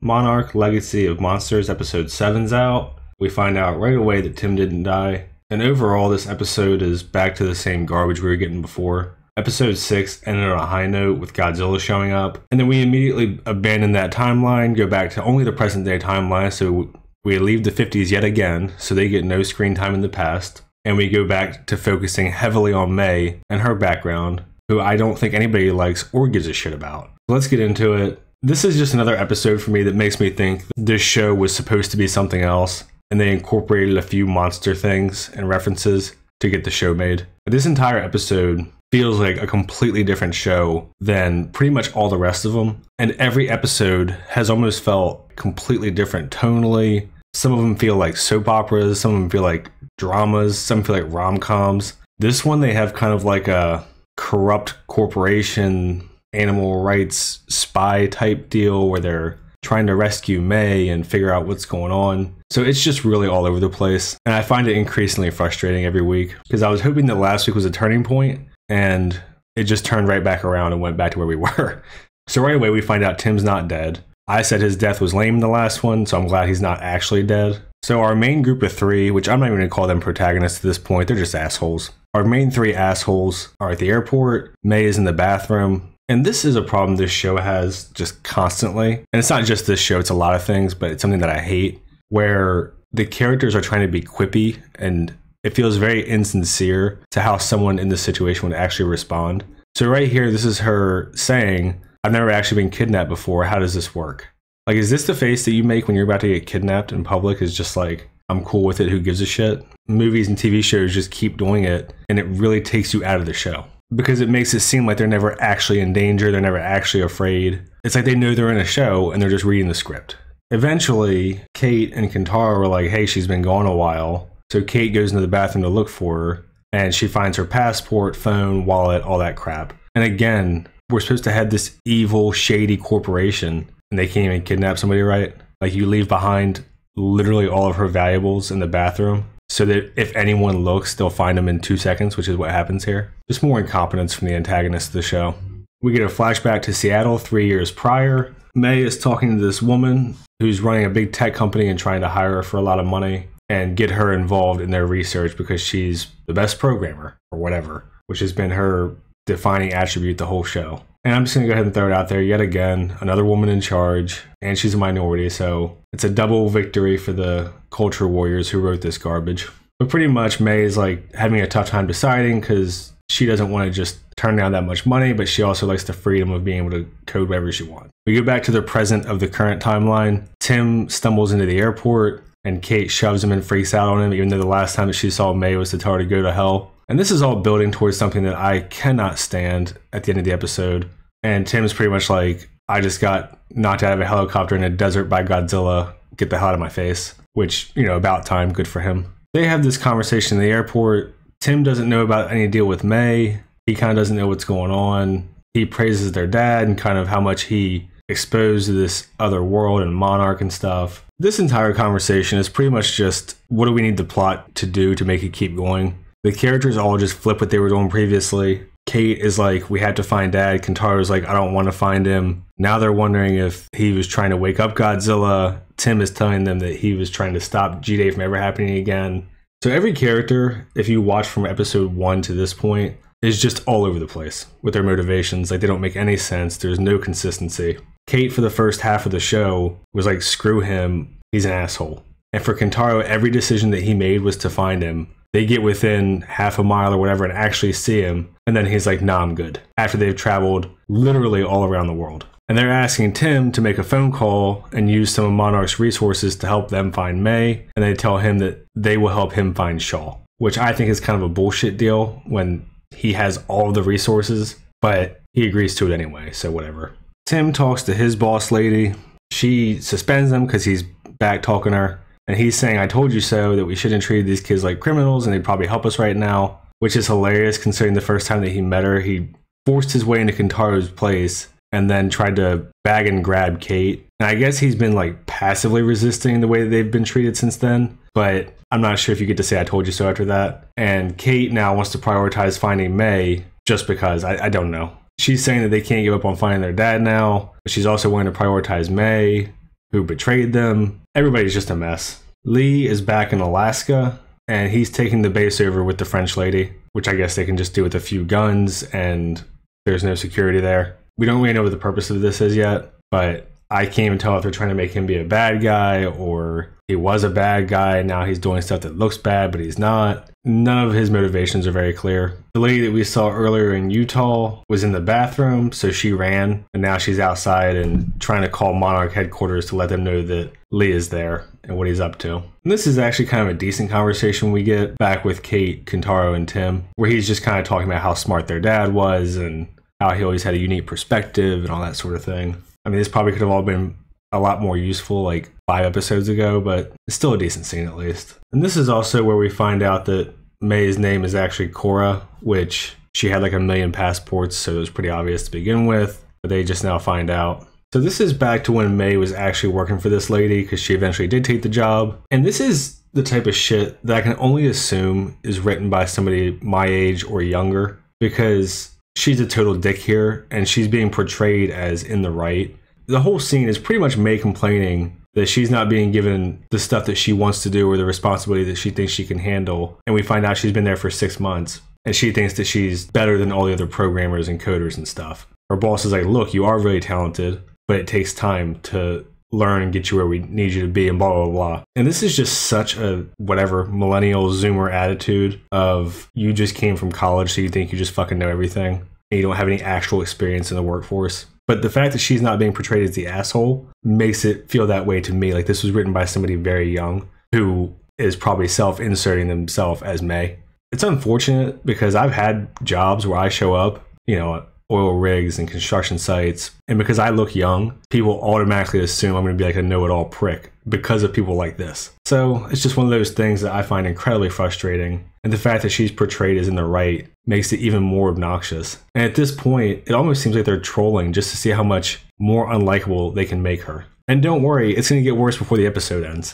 Monarch Legacy of Monsters episode 7's out. We find out right away that Tim didn't die. And overall, this episode is back to the same garbage we were getting before. Episode 6 ended on a high note with Godzilla showing up. And then we immediately abandon that timeline, go back to only the present day timeline. So we leave the 50s yet again, so they get no screen time in the past. And we go back to focusing heavily on May and her background, who I don't think anybody likes or gives a shit about. Let's get into it. This is just another episode for me that makes me think this show was supposed to be something else, and they incorporated a few monster things and references to get the show made. This entire episode feels like a completely different show than pretty much all the rest of them, and every episode has almost felt completely different tonally. Some of them feel like soap operas, some of them feel like dramas, some feel like rom-coms. This one, they have kind of like a corrupt corporation animal rights spy type deal where they're trying to rescue May and figure out what's going on. So it's just really all over the place. And I find it increasingly frustrating every week because I was hoping that last week was a turning point and it just turned right back around and went back to where we were. So right away we find out Tim's not dead. I said his death was lame in the last one, so I'm glad he's not actually dead. So our main group of three, which I'm not even going to call them protagonists at this point, they're just assholes. Our main three assholes are at the airport, May is in the bathroom, and this is a problem this show has just constantly. And it's not just this show, it's a lot of things, but it's something that I hate, where the characters are trying to be quippy, and it feels very insincere to how someone in this situation would actually respond. So right here, this is her saying, I've never actually been kidnapped before, how does this work? Like, is this the face that you make when you're about to get kidnapped in public? Is just like, I'm cool with it, who gives a shit? Movies and TV shows just keep doing it, and it really takes you out of the show. Because it makes it seem like they're never actually in danger, they're never actually afraid. It's like they know they're in a show, and they're just reading the script. Eventually, Kate and Kentaro were like, hey, she's been gone a while. So Kate goes into the bathroom to look for her, and she finds her passport, phone, wallet, all that crap. And again, we're supposed to have this evil, shady corporation, and they can't even kidnap somebody, right? Like, you leave behind literally all of her valuables in the bathroom so that if anyone looks, they'll find them in 2 seconds, which is what happens here. Just more incompetence from the antagonist of the show. We get a flashback to Seattle 3 years prior. May is talking to this woman who's running a big tech company and trying to hire her for a lot of money and get her involved in their research because she's the best programmer or whatever, which has been her defining attribute the whole show. And I'm just going to go ahead and throw it out there yet again, another woman in charge, and she's a minority, so it's a double victory for the culture warriors who wrote this garbage. But pretty much May is like having a tough time deciding because she doesn't want to just turn down that much money, but she also likes the freedom of being able to code whatever she wants. We go back to the present of the current timeline. Tim stumbles into the airport, and Kate shoves him and freaks out on him, even though the last time that she saw May was to tell her to go to hell. And this is all building towards something that I cannot stand at the end of the episode. And Tim's pretty much like, I just got knocked out of a helicopter in a desert by Godzilla. Get the hell out of my face. Which, you know, about time. Good for him. They have this conversation in the airport. Tim doesn't know about any deal with May. He kind of doesn't know what's going on. He praises their dad and kind of how much he exposed to this other world and Monarch and stuff. This entire conversation is pretty much just, what do we need the plot to do to make it keep going? The characters all just flip what they were doing previously. Kate is like, we had to find Dad. Kentaro's like, I don't want to find him. Now they're wondering if he was trying to wake up Godzilla. Tim is telling them that he was trying to stop G-Day from ever happening again. So every character, if you watch from episode 1 to this point, is just all over the place with their motivations. Like, they don't make any sense. There's no consistency. Kate, for the first half of the show, was like, screw him. He's an asshole. And for Kentaro, every decision that he made was to find him. They get within half a mile or whatever and actually see him. And then he's like, nah, I'm good. After they've traveled literally all around the world. And they're asking Tim to make a phone call and use some of Monarch's resources to help them find May. And they tell him that they will help him find Shaw. Which I think is kind of a bullshit deal when he has all the resources. But he agrees to it anyway, so whatever. Tim talks to his boss lady. She suspends him because he's back talking to her. And he's saying, I told you so, that we shouldn't treat these kids like criminals and they'd probably help us right now. Which is hilarious considering the first time that he met her, he forced his way into Kentaro's place and then tried to bag and grab Kate. And I guess he's been like passively resisting the way that they've been treated since then. But I'm not sure if you get to say I told you so after that. And Kate now wants to prioritize finding May just because. I don't know. She's saying that they can't give up on finding their dad now. But she's also willing to prioritize May, who betrayed them. Everybody's just a mess. Lee is back in Alaska, and he's taking the base over with the French lady, which I guess they can just do with a few guns, and there's no security there. We don't really know what the purpose of this is yet, but I can't even tell if they're trying to make him be a bad guy or he was a bad guy. Now he's doing stuff that looks bad, but he's not. None of his motivations are very clear. The lady that we saw earlier in Utah was in the bathroom, so she ran, and now she's outside and trying to call Monarch headquarters to let them know that Lee is there and what he's up to. And this is actually kind of a decent conversation we get back with Kate, Kentaro, and Tim, where he's just kind of talking about how smart their dad was and how he always had a unique perspective and all that sort of thing. I mean, this probably could have all been a lot more useful like 5 episodes ago, but it's still a decent scene at least. And this is also where we find out that May's name is actually Cora, which she had like 1 million passports, so it was pretty obvious to begin with, but they just now find out. So this is back to when May was actually working for this lady, because she eventually did take the job. And this is the type of shit that I can only assume is written by somebody my age or younger, because she's a total dick here, and she's being portrayed as in the right. The whole scene is pretty much May complaining that she's not being given the stuff that she wants to do or the responsibility that she thinks she can handle. And we find out she's been there for 6 months, and she thinks that she's better than all the other programmers and coders and stuff. Her boss is like, look, you are really talented, but it takes time to learn and get you where we need you to be, and blah, blah, blah. And this is just such a whatever millennial zoomer attitude of you just came from college, so you think you just fucking know everything, and you don't have any actual experience in the workforce. But the fact that she's not being portrayed as the asshole makes it feel that way to me. Like this was written by somebody very young who is probably self-inserting themselves as May. It's unfortunate because I've had jobs where I show up, you know, at oil rigs and construction sites, and because I look young, people automatically assume I'm going to be like a know-it-all prick because of people like this. So it's just one of those things that I find incredibly frustrating. And the fact that she's portrayed as in the right makes it even more obnoxious. And at this point, it almost seems like they're trolling just to see how much more unlikable they can make her. And don't worry, it's going to get worse before the episode ends.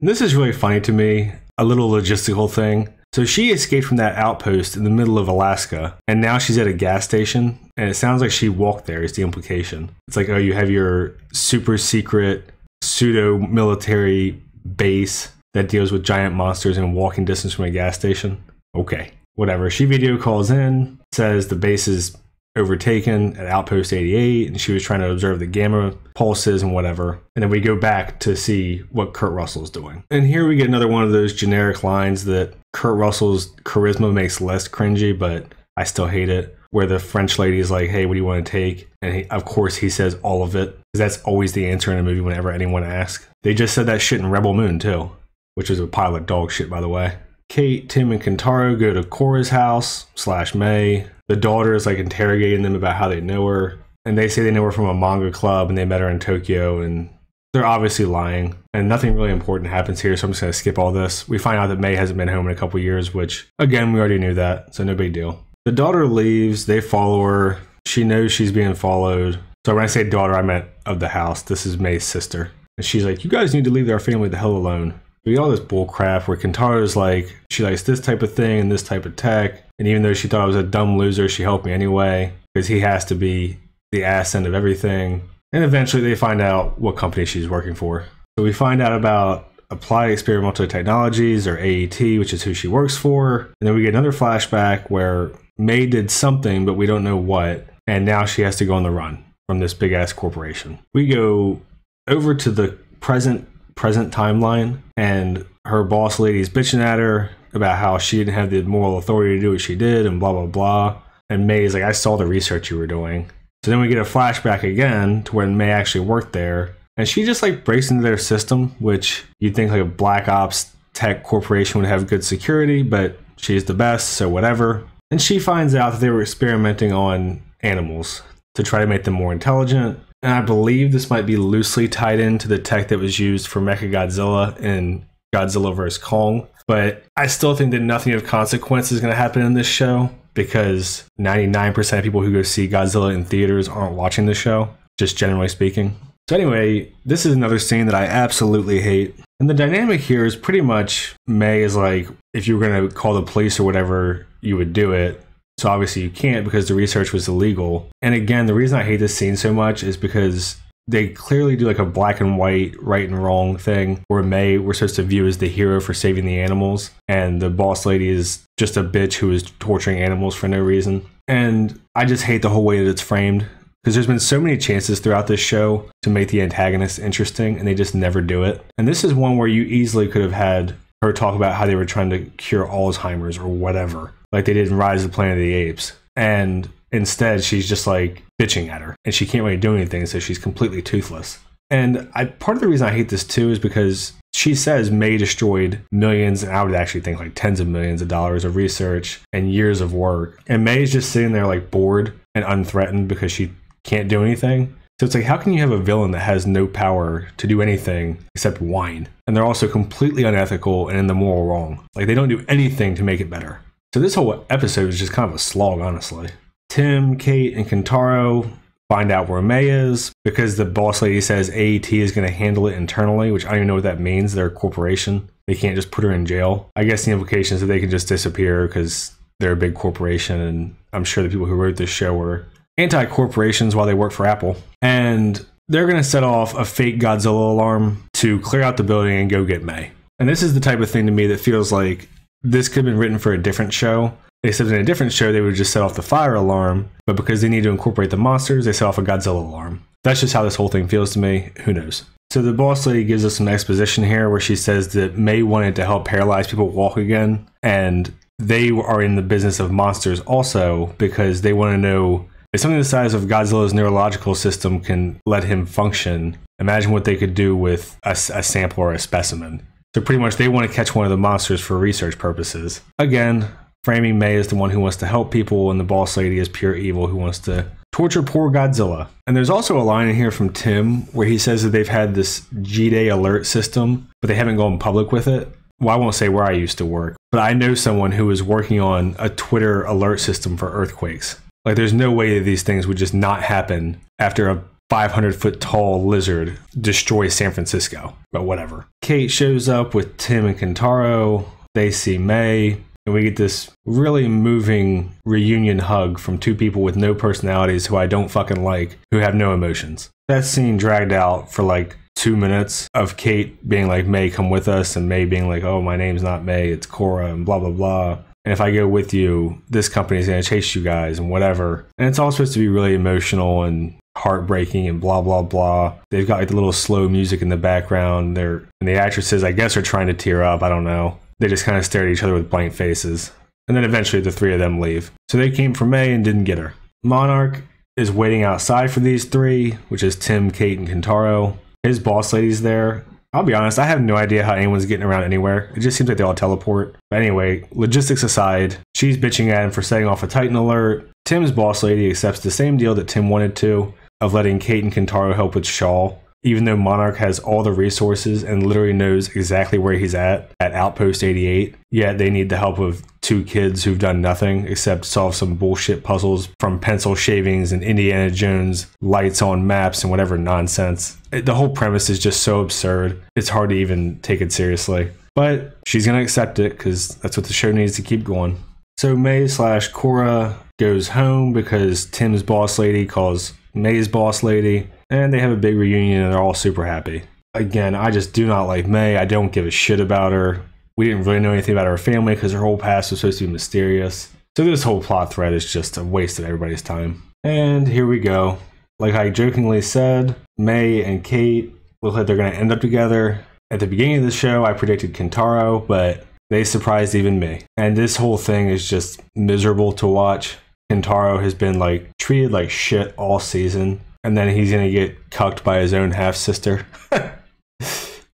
This is really funny to me, a little logistical thing. So she escaped from that outpost in the middle of Alaska, and now she's at a gas station, and it sounds like she walked there is the implication. It's like, oh, you have your super secret pseudo-military base that deals with giant monsters in walking distance from a gas station. Okay, whatever. She video calls in, says the base is overtaken at Outpost 88, and she was trying to observe the gamma pulses and whatever. And then we go back to see what Kurt Russell's doing. And here we get another one of those generic lines that Kurt Russell's charisma makes less cringy, but I still hate it, where the French lady is like, hey, what do you want to take? And of course he says all of it, because that's always the answer in a movie whenever anyone asks. They just said that shit in Rebel Moon too, which is a pile of dog shit, by the way. Kate, Tim, and Kentaro go to Cora's house / May. The daughter is like interrogating them about how they know her, and they say they know her from a manga club and they met her in Tokyo, and they're obviously lying, and nothing really important happens here, so I'm just going to skip all this. We find out that May hasn't been home in a couple years, which, again, we already knew that, so no big deal. The daughter leaves, they follow her, she knows she's being followed. So when I say daughter, I meant of the house. This is May's sister. And she's like, you guys need to leave our family the hell alone. We get all this bull crap where Kentaro's like, she likes this type of thing and this type of tech. And even though she thought I was a dumb loser, she helped me anyway, because he has to be the ass end of everything. And eventually they find out what company she's working for. So we find out about Applied Experimental Technologies, or AET, which is who she works for. And then we get another flashback where May did something, but we don't know what. And now she has to go on the run from this big ass corporation. We go over to the present timeline, and her boss lady's bitching at her about how she didn't have the moral authority to do what she did and blah blah blah. And May's like, I saw the research you were doing. So then we get a flashback again to when May actually worked there, and she just like breaks into their system, which you'd think like a black ops tech corporation would have good security, but she's the best, so whatever. And she finds out that they were experimenting on animals to try to make them more intelligent. And I believe this might be loosely tied into the tech that was used for Mechagodzilla in Godzilla vs. Kong. But I still think that nothing of consequence is going to happen in this show, because 99% of people who go see Godzilla in theaters aren't watching the show, just generally speaking. So anyway, this is another scene that I absolutely hate. And the dynamic here is pretty much May is like, if you were going to call the police or whatever, you would do it. So obviously you can't because the research was illegal. And again, the reason I hate this scene so much is because they clearly do like a black and white, right and wrong thing where May we're supposed to view as the hero for saving the animals, and the boss lady is just a bitch who is torturing animals for no reason. And I just hate the whole way that it's framed, because there's been so many chances throughout this show to make the antagonist interesting, and they just never do it. And this is one where you easily could have had her talk about how they were trying to cure Alzheimer's or whatever, like they did in Rise of the Planet of the Apes. And instead, she's just like bitching at her, and she can't really do anything, so she's completely toothless. And part of the reason I hate this too is because she says May destroyed millions, and I would actually think like tens of millions of dollars of research and years of work. And May's just sitting there like bored and unthreatened because she can't do anything. So it's like, how can you have a villain that has no power to do anything except whine? And they're also completely unethical and in the moral wrong. Like they don't do anything to make it better. So this whole episode is just kind of a slog, honestly. Tim, Kate, and Kentaro find out where May is because the boss lady says AET is going to handle it internally, which I don't even know what that means. They're a corporation. They can't just put her in jail. I guess the implication is that they can just disappear because they're a big corporation, and I'm sure the people who wrote this show were anti-corporations while they work for Apple. And they're going to set off a fake Godzilla alarm to clear out the building and go get May. And this is the type of thing to me that feels like this could have been written for a different show. Except in a different show, they would just set off the fire alarm, but because they need to incorporate the monsters, they set off a Godzilla alarm. That's just how this whole thing feels to me. Who knows? So the boss lady gives us some exposition here where she says that May wanted to help paralyzed people walk again, and they are in the business of monsters also because they want to know if something the size of Godzilla's neurological system can let him function, imagine what they could do with a sample or a specimen. So pretty much they want to catch one of the monsters for research purposes. Again, framing May as the one who wants to help people, and the boss lady is pure evil who wants to torture poor Godzilla. And there's also a line in here from Tim where he says that they've had this G-Day alert system, but they haven't gone public with it. Well, I won't say where I used to work, but I know someone who is working on a Twitter alert system for earthquakes. Like, there's no way that these things would just not happen after a 500-foot tall lizard destroys San Francisco, but whatever. Kate shows up with Tim and Kentaro. They see May. And we get this really moving reunion hug from two people with no personalities who I don't fucking like, who have no emotions. That scene dragged out for like 2 minutes of Kate being like, May, come with us, and May being like, oh, my name's not May, it's Cora, and blah, blah, blah. And if I go with you, this company's going to chase you guys and whatever. And it's all supposed to be really emotional and heartbreaking and blah, blah, blah. They've got like the little slow music in the background. And the actresses, I guess, are trying to tear up. I don't know. They just kind of stare at each other with blank faces. And then eventually the three of them leave. So they came for May and didn't get her. Monarch is waiting outside for these three, which is Tim, Kate, and Kentaro. His boss lady's there. I'll be honest, I have no idea how anyone's getting around anywhere. It just seems like they all teleport. But anyway, logistics aside, she's bitching at him for setting off a Titan alert. Tim's boss lady accepts the same deal that Tim wanted to, of letting Kate and Kentaro help with Shaw. Even though Monarch has all the resources and literally knows exactly where he's at Outpost 88, yet they need the help of two kids who've done nothing except solve some bullshit puzzles from pencil shavings and Indiana Jones lights on maps and whatever nonsense. The whole premise is just so absurd, it's hard to even take it seriously. But she's going to accept it because that's what the show needs to keep going. So May/Cora goes home because Tim's boss lady calls May's boss lady. And they have a big reunion and they're all super happy. Again, I just do not like May. I don't give a shit about her. We didn't really know anything about her family because her whole past was supposed to be mysterious. So this whole plot thread is just a waste of everybody's time. And here we go. Like I jokingly said, May and Kate look like they're going to end up together. At the beginning of the show, I predicted Kentaro, but they surprised even me. And this whole thing is just miserable to watch. Kentaro has been like treated like shit all season. And then he's going to get cucked by his own half-sister.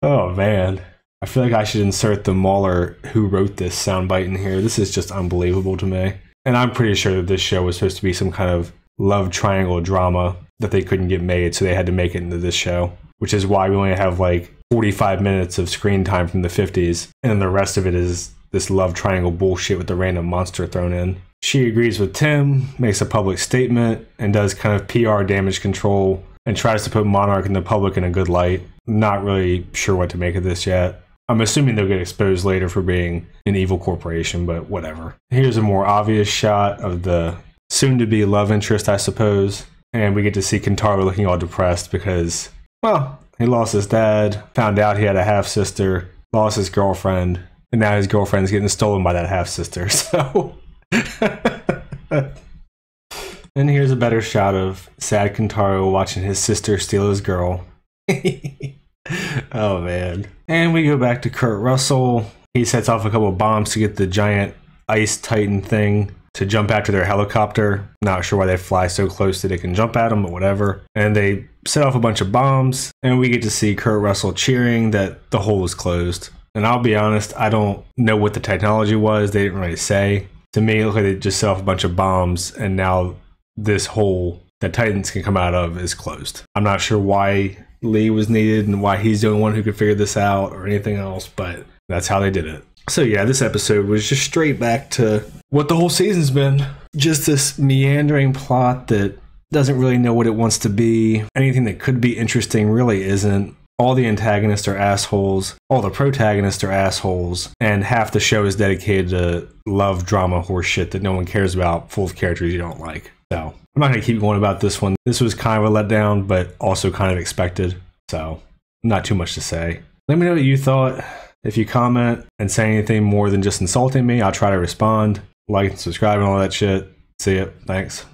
Oh, man. I feel like I should insert the Mauler who wrote this soundbite in here. This is just unbelievable to me. And I'm pretty sure that this show was supposed to be some kind of love triangle drama that they couldn't get made, so they had to make it into this show. Which is why we only have like 45 minutes of screen time from the 50s. And then the rest of it is this love triangle bullshit with the random monster thrown in. She agrees with Tim, makes a public statement, and does kind of PR damage control, and tries to put Monarch and the public in a good light. Not really sure what to make of this yet. I'm assuming they'll get exposed later for being an evil corporation, but whatever. Here's a more obvious shot of the soon-to-be love interest, I suppose. And we get to see Kentaro looking all depressed because, well, he lost his dad, found out he had a half-sister, lost his girlfriend, and now his girlfriend's getting stolen by that half-sister, so... And here's a better shot of sad Kentaro watching his sister steal his girl. Oh, man. And we go back to Kurt Russell. He sets off a couple of bombs to get the giant ice titan thing to jump after their helicopter. Not sure why they fly so close that they can jump at them, but whatever. And they set off a bunch of bombs, and we get to see Kurt Russell cheering that the hole is closed. And I'll be honest, I don't know what the technology was. They didn't really say. To me, it looked like they just set off a bunch of bombs, and now this hole that Titans can come out of is closed. I'm not sure why Lee was needed and why he's the only one who could figure this out or anything else, but that's how they did it. So yeah, this episode was just straight back to what the whole season's been. Just this meandering plot that doesn't really know what it wants to be. Anything that could be interesting really isn't. All the antagonists are assholes. All the protagonists are assholes. And half the show is dedicated to love drama horseshit that no one cares about, full of characters you don't like. So I'm not going to keep going about this one. This was kind of a letdown, but also kind of expected. So not too much to say. Let me know what you thought. If you comment and say anything more than just insulting me, I'll try to respond. Like and subscribe and all that shit. See ya. Thanks.